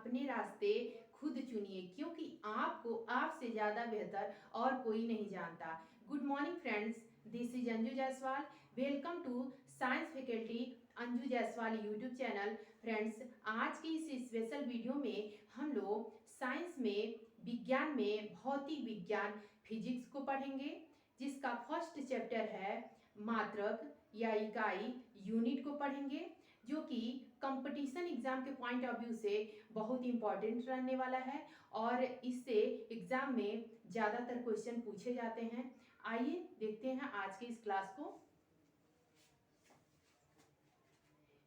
अपने रास्ते खुद चुनिए, क्योंकि आपको आपसे ज़्यादा बेहतर और कोई नहीं जानता। Good morning friends, this is Anju Jaiswal. Welcome to science faculty Anju Jaiswal YouTube channel. Friends, आज की इस स्पेशल वीडियो में हम लोग साइंस में, विज्ञान में भौतिक विज्ञान फिजिक्स को पढ़ेंगे, जिसका फर्स्ट चैप्टर है मात्रक या इकाई, यूनिट को पढ़ेंगे, जो कि कंपटीशन एग्जाम के पॉइंट ऑफ व्यू से बहुत इंपॉर्टेंट रहने वाला है और इससे एग्जाम में ज़्यादातर क्वेश्चन पूछे जाते हैं। आइए देखते हैं आज के इस क्लास को।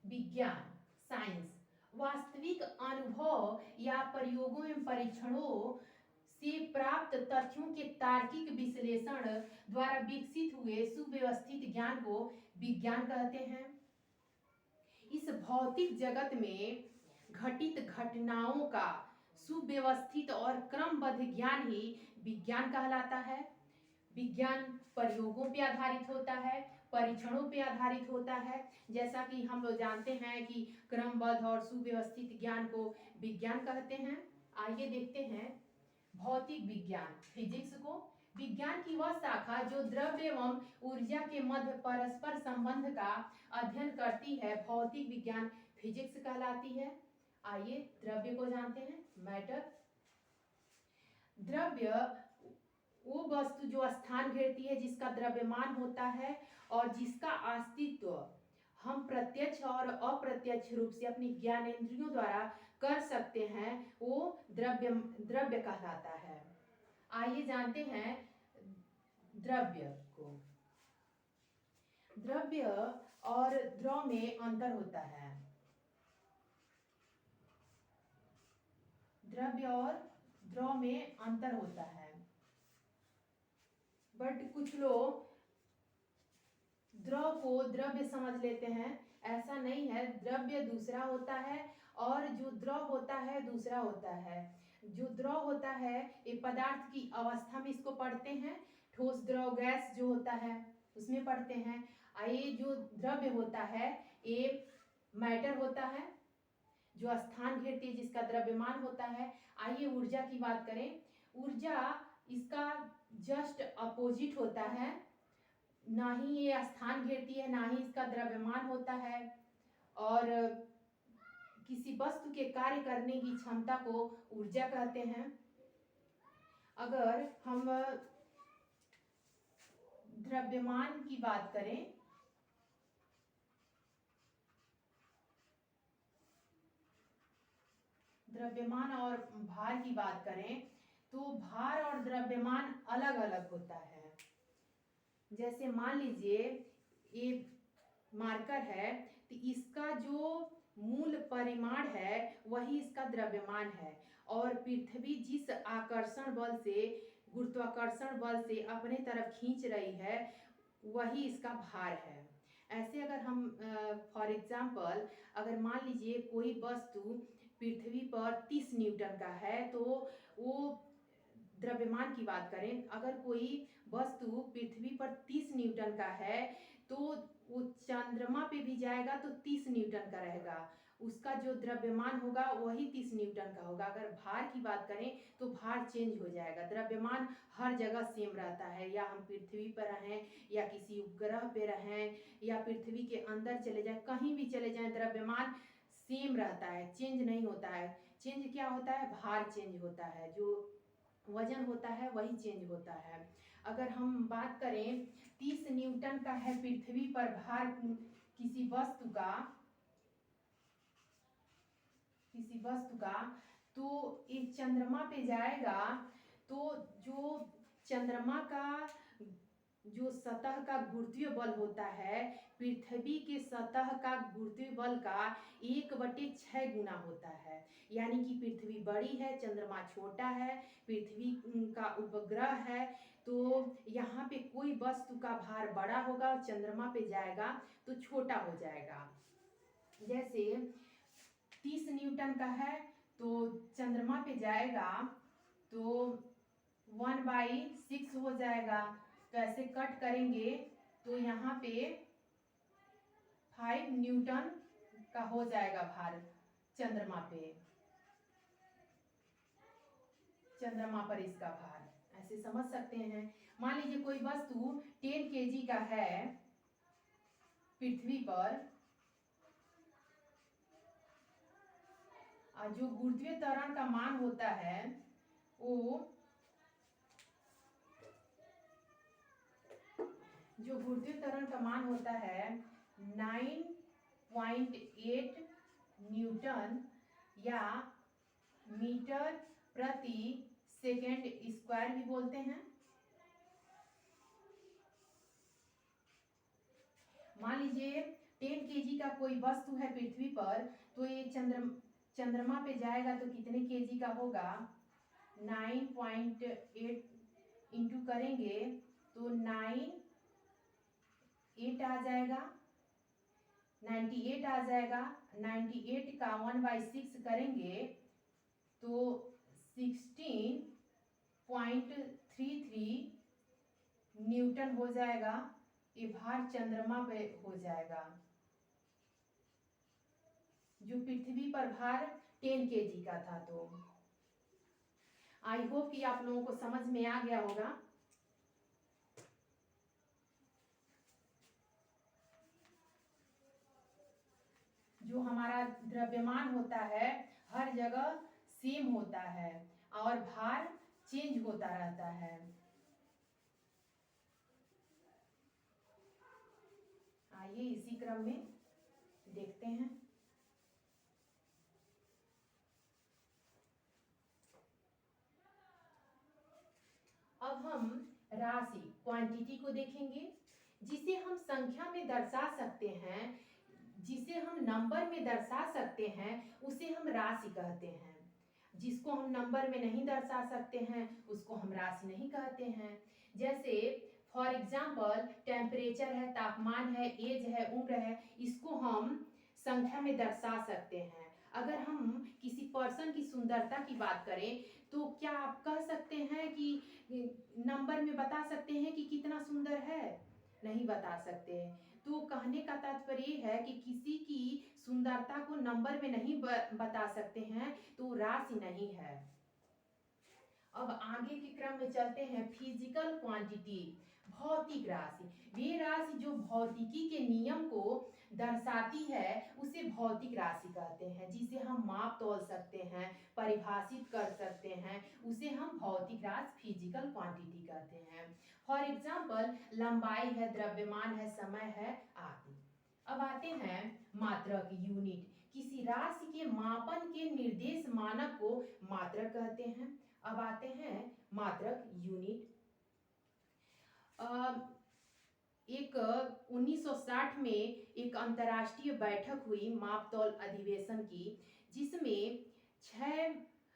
विज्ञान, साइंस वास्तविक अनुभव या प्रयोगों एवं परीक्षणों से प्राप्त तथ्यों के तार्किक विश्लेषण द्वारा विकसित हुए सुव्यवस्थित ज्ञान को विज्ञान कहते हैं। इस भौतिक जगत में घटित घटनाओं का सुव्यवस्थित और क्रमबद्ध ज्ञान ही विज्ञान कहलाता है। विज्ञान प्रयोगों पे आधारित होता है, परीक्षणों पे आधारित होता है। जैसा कि हम लोग जानते हैं कि क्रमबद्ध और सुव्यवस्थित ज्ञान को विज्ञान कहते हैं। आइए देखते हैं भौतिक विज्ञान, फिजिक्स को। विज्ञान की वह शाखा जो द्रव्य एवं ऊर्जा के मध्य परस्पर संबंध का अध्ययन करती है, भौतिक विज्ञान फिजिक्स कहलाती है। आइए द्रव्य को जानते हैं। मैटर, द्रव्य वो वस्तु जो स्थान घेरती है, जिसका द्रव्यमान होता है और जिसका अस्तित्व हम प्रत्यक्ष और अप्रत्यक्ष रूप से अपनी ज्ञानेंद्रियों द्वारा कर सकते हैं, वो द्रव्य कहलाता है। आइए जानते हैं द्रव्य को। द्रव्य और द्रव में अंतर होता है। द्रव्य और द्रव में अंतर होता है, बट कुछ लोग द्रव को द्रव्य समझ लेते हैं। ऐसा नहीं है, द्रव्य दूसरा होता है और जो द्रव होता है दूसरा होता है। जो द्रव होता है ये पदार्थ की अवस्था में इसको पढ़ते हैं, ठोस द्रव गैस जो होता है उसमें पढ़ते हैं। ये जो द्रव्य होता है ये मैटर होता है, जो स्थान घेरती है, जिसका द्रव्यमान होता है। आइए ऊर्जा की बात करें। ऊर्जा इसका जस्ट अपोजिट होता है, ना ही ये स्थान घेरती है, ना ही इसका द्रव्यमान होता है, और किसी वस्तु के कार्य करने की क्षमता को ऊर्जा कहते हैं। अगर हम द्रव्यमान की बात करें, द्रव्यमान और भार की बात करें, तो भार और द्रव्यमान अलग अलग होता है। जैसे मान लीजिए ये मार्कर है, तो इसका जो मूल परिमाण है वही इसका द्रव्यमान है, और पृथ्वी जिस आकर्षण बल से, गुरुत्वाकर्षण बल से अपने तरफ खींच रही है, वही इसका भार है। ऐसे अगर हम फॉर एग्जाम्पल अगर मान लीजिए कोई वस्तु पृथ्वी पर 30 न्यूटन का है, तो वो द्रव्यमान की बात करें, अगर कोई वस्तु पृथ्वी पर 30 न्यूटन का है तो वो चंद्रमा पे भी जाएगा तो 30 न्यूटन का रहेगा, उसका जो द्रव्यमान होगा वही 30 न्यूटन का होगा। अगर भार की बात करें तो भार चेंज हो जाएगा, द्रव्यमान हर जगह सेम रहता है, या हम पृथ्वी पर रहें या किसी उपग्रह पे रहें या पृथ्वी के अंदर चले जाएं, कहीं भी चले जाएं, द्रव्यमान सेम रहता है, चेंज नहीं होता है। चेंज क्या होता है? भार चेंज होता है, जो वजन होता है वही चेंज होता है। अगर हम बात करें 30 न्यूटन का है पृथ्वी पर भार किसी वस्तु का, तो ये चंद्रमा पे जाएगा, तो जो चंद्रमा का जो सतह का गुरुत्वीय बल होता है, पृथ्वी के सतह का गुरुत्वीय बल का 1/6 गुना होता है। यानी कि पृथ्वी बड़ी है, चंद्रमा छोटा है, पृथ्वी का उपग्रह है, तो यहाँ पे कोई वस्तु का भार बड़ा होगा और चंद्रमा पे जाएगा तो छोटा हो जाएगा। जैसे 30 न्यूटन का है तो चंद्रमा पे जाएगा तो 1/6 हो जाएगा। तो ऐसे कट करेंगे तो यहाँ पे 5 न्यूटन का हो जाएगा भार चंद्रमा पे। चंद्रमा पर इसका भार, ऐसे समझ सकते हैं। मान लीजिए कोई वस्तु 10 kg का है पृथ्वी पर, और जो गुरुत्वीय त्वरण का मान होता है वो, जो गुरुत्वीय त्वरण का मान होता है 9.8 न्यूटन या मीटर प्रति सेकेंड स्क्वायर भी बोलते हैं। मान लीजिए 10 kg का कोई वस्तु है पृथ्वी पर, तो ये चंद्रमा पे जाएगा तो कितने kg का होगा, 9.8 इंटू करेंगे तो 98 आ जाएगा, 98 आ जाएगा। 98 का 1/6 करेंगे तो 16.33 न्यूटन हो जाएगा। ये भार चंद्रमा पे हो जाएगा। जो पृथ्वी पर भार 10 kg का था। तो आई होप कि आप लोगों को समझ में आ गया होगा। जो हमारा द्रव्यमान होता है हर जगह सेम होता है और भार चेंज होता रहता है। आइए इसी क्रम में देखते हैं। अब हम राशि क्वांटिटी को देखेंगे, जिसे हम संख्या में दर्शा सकते हैं, जिसे हम नंबर में दर्शा सकते हैं, उसे हम राशि कहते हैं। जिसको हम नंबर में नहीं दर्शा सकते हैं उसको हम राशि नहीं कहते हैं। जैसे फॉर एग्जाम्पल टेम्परेचर है, तापमान है, एज है, उम्र है, इसको हम संख्या में दर्शा सकते हैं। अगर हम किसी पर्सन की सुंदरता की बात करें तो क्या आप कह सकते हैं कि नंबर में बता सकते हैं कि कितना सुंदर है? नहीं बता सकते। तो कहने का तात्पर्य है कि किसी की सुंदरता को नंबर में नहीं बता सकते हैं तो राशि नहीं है। अब आगे के क्रम में चलते हैं। फिजिकल क्वांटिटी, भौतिक राशि। वे राशि जो भौतिकी के नियम को दर्शाती है उसे भौतिक राशि कहते हैं। जिसे हम माप तौल सकते हैं, परिभाषित कर सकते हैं, उसे हम भौतिक राशि फिजिकल क्वांटिटी कहते हैं। फॉर एग्जाम्पल लंबाई है, द्रव्यमान है, समय है आदि। अब आते हैं मात्रक, यूनिट। किसी राशि के मापन के निर्देश मानक को मात्रक कहते हैं। अब आते हैं मात्रक, यूनिट। एक 1960 में एक अंतर्राष्ट्रीय बैठक हुई मापतौल अधिवेशन की, जिसमें 6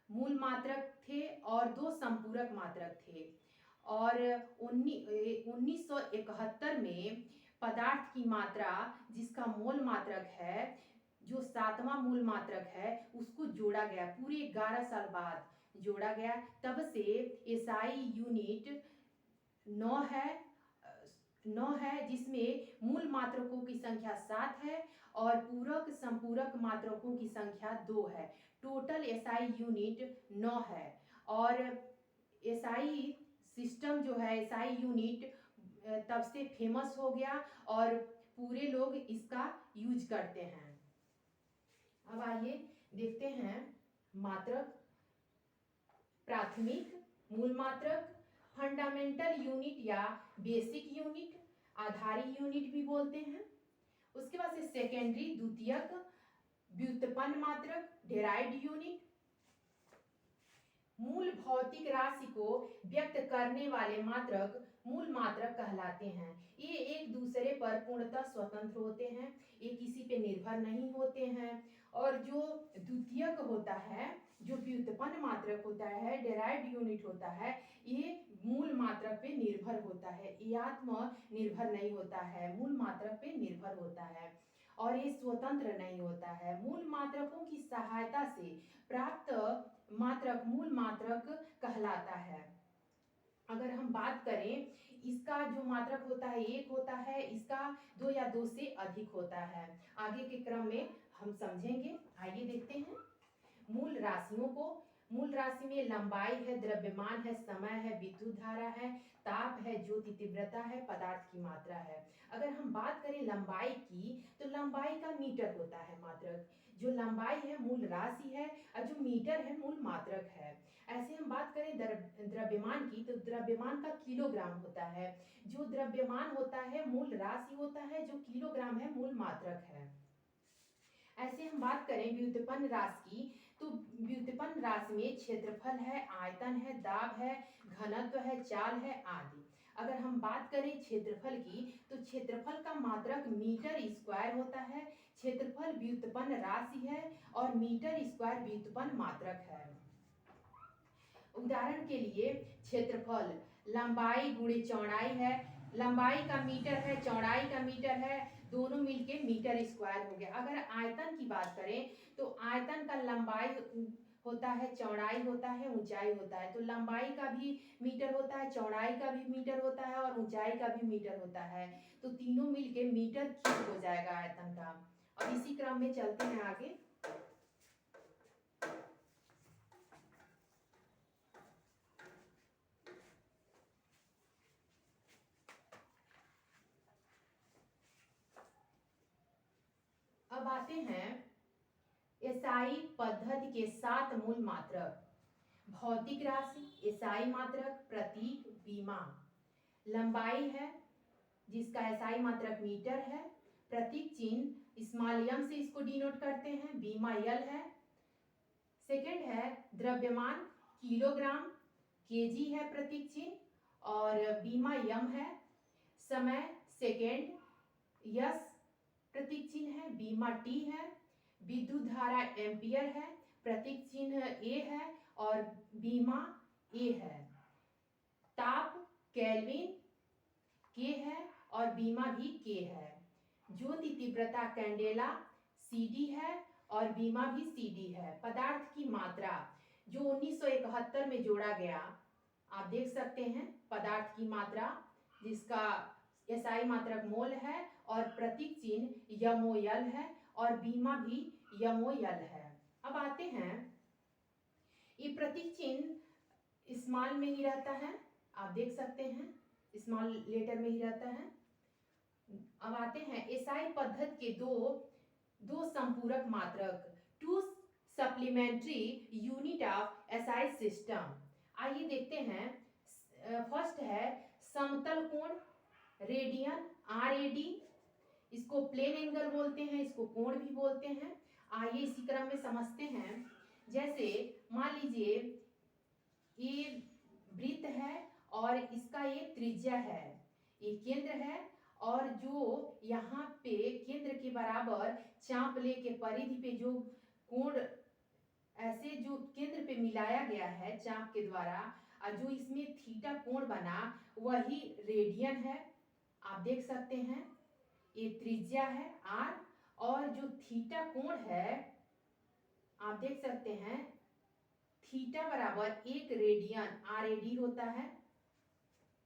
मूल मात्रक थे और 2 संपूरक मात्रक थे। और 1971 में पदार्थ की मात्रा जिसका मोल मात्रक है, जो 7वां मूल मात्रक है, उसको जोड़ा गया। पूरे 11 साल बाद जोड़ा गया। तब से एसआई यूनिट 9 है, जिसमें मूल मात्रकों की संख्या 7 है और पूरक संपूरक मात्रकों की संख्या 2 है। टोटल एसआई यूनिट 9 है। और एसआई सिस्टम जो है, एसआई यूनिट तब से फेमस हो गया और पूरे लोग इसका यूज करते हैं। अब आइए देखते हैं मात्रक। प्राथमिक, मूल मात्रक, फंडामेंटल यूनिट या बेसिक यूनिट, आधारी यूनिट भी बोलते हैं। उसके बाद से सेकेंडरी, द्वितीयक, व्युत्पन्न मात्रक, डेराइव्ड यूनिट। मूल भौतिक राशि को व्यक्त करने वाले मात्रक मूल मात्रक कहलाते हैं। ये एक दूसरे पर पूर्णतः स्वतंत्र होते हैं, ये किसी पे निर्भर नहीं होते हैं। और जो द्वितीयक होता है, जो व्युत्पन्न मात्रक होता है, डेराइव्ड यूनिट होता है, ये मूल मात्रक पे निर्भर होता है। ये आत्म निर्भर नहीं होता है, मूल मात्रक पे निर्भर होता है और ये स्वतंत्र नहीं होता है। मूल मात्रकों की सहायता से प्राप्त मात्रक मूल मात्रक कहलाता है। अगर हम बात करें, इसका जो मात्रक होता है 1 होता है, इसका 2 या 2 से अधिक होता है। आगे के क्रम में हम समझेंगे। आइए देखते हैं मूल राशियों को। मूल राशि में लंबाई है, द्रव्यमान है, समय है, विद्युत धारा है, ताप है, ज्योति तीव्रता है, पदार्थ की मात्रा है। अगर हम बात करें लंबाई की तो लंबाई का मीटर होता है मात्रक, जो लंबाई है मूल राशि है और जो मीटर है मूल मात्रक है। ऐसे हम बात करें द्रव्यमान की तो द्रव्यमान का किलोग्राम होता है, जो द्रव्यमान होता है मूल राशि होता है, जो किलोग्राम है मूल मात्रक है। ऐसे हम बात करें व्युत्पन्न राशि की तो व्युत्पन्न राशि में क्षेत्रफल है, आयतन है, दाब है, घनत्व है, चाल है आदि। अगर हम बात करें क्षेत्रफल की तो क्षेत्रफल का मात्रक मीटर स्क्वायर होता है, क्षेत्रफल व्युत्पन्न राशि है और मीटर स्क्वायर व्युत्पन्न मात्रक है। उदाहरण के लिए क्षेत्रफल लंबाई गुणे चौड़ाई है, लंबाई का मीटर है, चौड़ाई का मीटर है, दोनों मिलके मीटर स्क्वायर हो गया। अगर आयतन की बात करें तो आयतन का लंबाई होता है, चौड़ाई होता है, ऊंचाई होता है। तो लंबाई का भी मीटर होता है, चौड़ाई का भी मीटर होता है और ऊंचाई का भी मीटर होता है। तो तीनों मिलके मीटर क्यूब हो जाएगा आयतन का। और इसी क्रम में चलते हैं आगे। अब आते हैं एसआई पद्धति के 7 मूल मात्रक। भौतिक राशि, एसआई मात्रक, प्रतीक, बीमा। लंबाई है जिसका एसआई मात्रक मीटर है, प्रतीक चिन्ह स्मॉल एम से इसको डिनोट करते हैं, बीमा यल है। सेकंड है द्रव्यमान, किलोग्राम, केजी है प्रतीक चिन्ह और बीमा यम है। समय सेकंड, यस प्रतीक चिन्ह है, बीमा टी है। विद्युत धारा एम्पियर है, प्रतीक चिन्ह ए है और बीमा ए है। ताप केल्विन के है और बीमा भी के है। ज्योति तीव्रता कैंडेला सीडी है और बीमा भी सीडी है। पदार्थ की मात्रा जो 1971 में जोड़ा गया, आप देख सकते हैं पदार्थ की मात्रा जिसका एसआई मात्रक मोल है और प्रतीक चिन्ह यमोयल है और बीमा भी यमोयल है। अब आते हैं, ये प्रतीक चिन्ह स्मॉल में ही रहता है, आप देख सकते हैं स्मॉल लेटर में ही रहता है। अब आते हैं एसआई पद्धति के दो संपूरक मात्रक, to supplementary unit of SI system. आइए देखते हैं। फर्स्ट है समतल कोण, रेडियन आरएडी, इसको प्लेन एंगल बोलते हैं, इसको कोण भी बोलते हैं। आइए इसी क्रम में समझते हैं। जैसे मान लीजिए ये वृत्त है और इसका ये त्रिज्या है, ये केंद्र है और जो यहाँ पे केंद्र के बराबर चाप ले के परिधि पे जो कोण ऐसे जो केंद्र पे मिलाया गया है चाप के द्वारा और जो इसमें थीटा कोण बना वही रेडियन है, आप देख सकते हैं। ये त्रिज्या है आर और जो थीटा कोण है आप देख सकते हैं थीटा बराबर 1 रेडियन आरएडी होता है।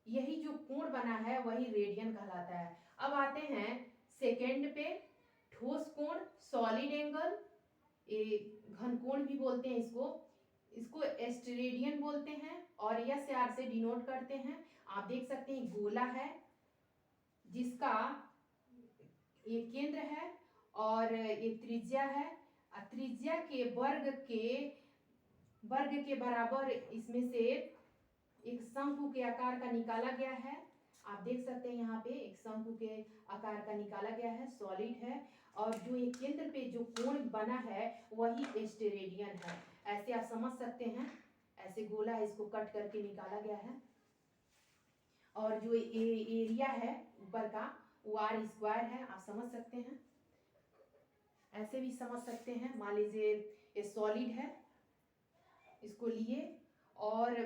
यही जो कोण बना है वही रेडियन कहलाता है। अब आते हैं सेकंड पे, ठोस कोण सॉलिड एंगल, ये घन कोण भी बोलते हैं इसको एस्टेरेडियन बोलते हैं और यस से आर से डिनोट करते हैं। आप देख सकते हैं गोला है जिसका ये केंद्र है और ये त्रिज्या है। त्रिज्या के वर्ग के बराबर इसमें से एक शंकु के आकार का निकाला गया है। आप देख सकते हैं यहाँ पे एक शंकु के आकार का निकाला गया है, सॉलिड है और जो ये केंद्र पे जो कोण बना है वही एस्टेरेडियन है। ऐसे आप समझ सकते हैं, ऐसे गोला है इसको कट करके निकाला गया है और जो एरिया है ऊपर का वो आर स्क्वायर है, आप समझ सकते हैं। ऐसे भी समझ सकते हैं, मान लीजिए ये सॉलिड है, इसको लिए और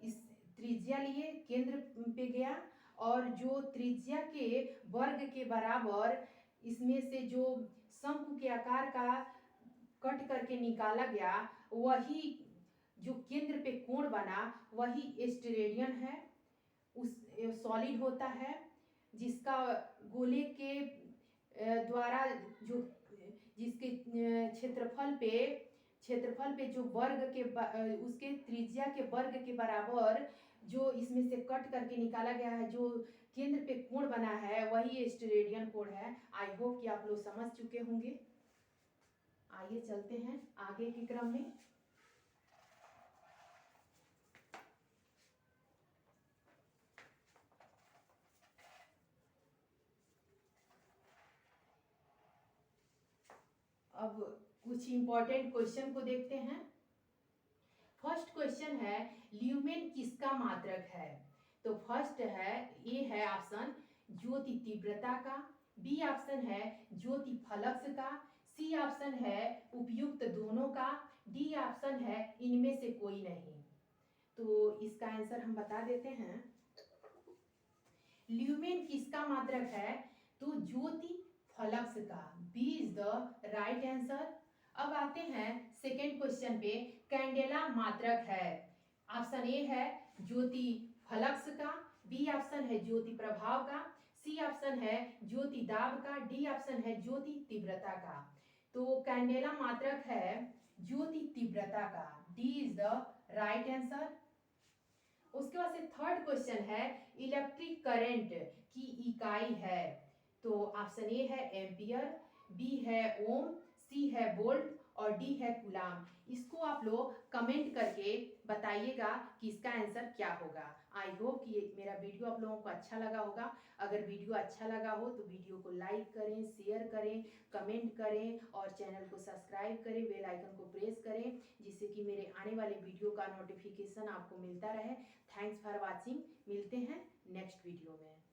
इस त्रिज्या लिए केंद्र पे गया और जो त्रिज्या के वर्ग के बराबर इसमें से जो शंकु के आकार का कट करके निकाला गया वही जो केंद्र पे कोण बना वही एस्टेरेडियन है। उस सॉलिड होता है जिसका गोले के द्वारा जो जिसके क्षेत्रफल पे क्षेत्रफल पे जो वर्ग के उसके त्रिज्या के वर्ग के बराबर जो इसमें से कट करके निकाला गया है, जो केंद्र पे कोण बना है, वही स्टेरेडियन कोण है। आई होप कि आप लोग समझ चुके होंगे। आइए चलते हैं आगे के क्रम में। अब कुछ इंपॉर्टेंट क्वेश्चन को देखते हैं। फर्स्ट क्वेश्चन है ल्यूमेन किसका मात्रक है? तो फर्स्ट है, ए है ऑप्शन ज्योति तीव्रता का, बी ऑप्शन है ज्योति फ्लक्स का, सी ऑप्शन है उपयुक्त दोनों का, डी ऑप्शन है इनमें से कोई नहीं। तो इसका आंसर हम बता देते हैं। ल्यूमेन किसका मात्रक है? तो ज्योति फ्लक्स का, B is the right answer. अब आते हैं सेकेंड क्वेश्चन पे, कैंडेला मात्रक है। ऑप्शन ए है ज्योति फ्लक्स का, बी ऑप्शन है ज्योति प्रभाव का, सी ऑप्शन है ज्योति दाब का, डी ऑप्शन है ज्योति तीव्रता का। तो कैंडेला मात्रक है ज्योति तीव्रता का, D is the right answer. उसके बाद से थर्ड क्वेश्चन है इलेक्ट्रिक करंट की इकाई है। तो ऑप्शन ए है एम्पियर, बी है ओम, सी है वोल्ट और डी है कूलाम। इसको आप लोग कमेंट करके बताइएगा कि इसका आंसर क्या होगा। आई होप कि मेरा वीडियो आप लोगों को अच्छा लगा होगा। अगर वीडियो अच्छा लगा हो तो वीडियो को लाइक करें, शेयर करें, कमेंट करें और चैनल को सब्सक्राइब करें, बेल आइकन को प्रेस करें, जिससे कि मेरे आने वाले वीडियो का नोटिफिकेशन आपको मिलता रहे। Thanks for watching. मिलते हैं नेक्स्ट वीडियो में।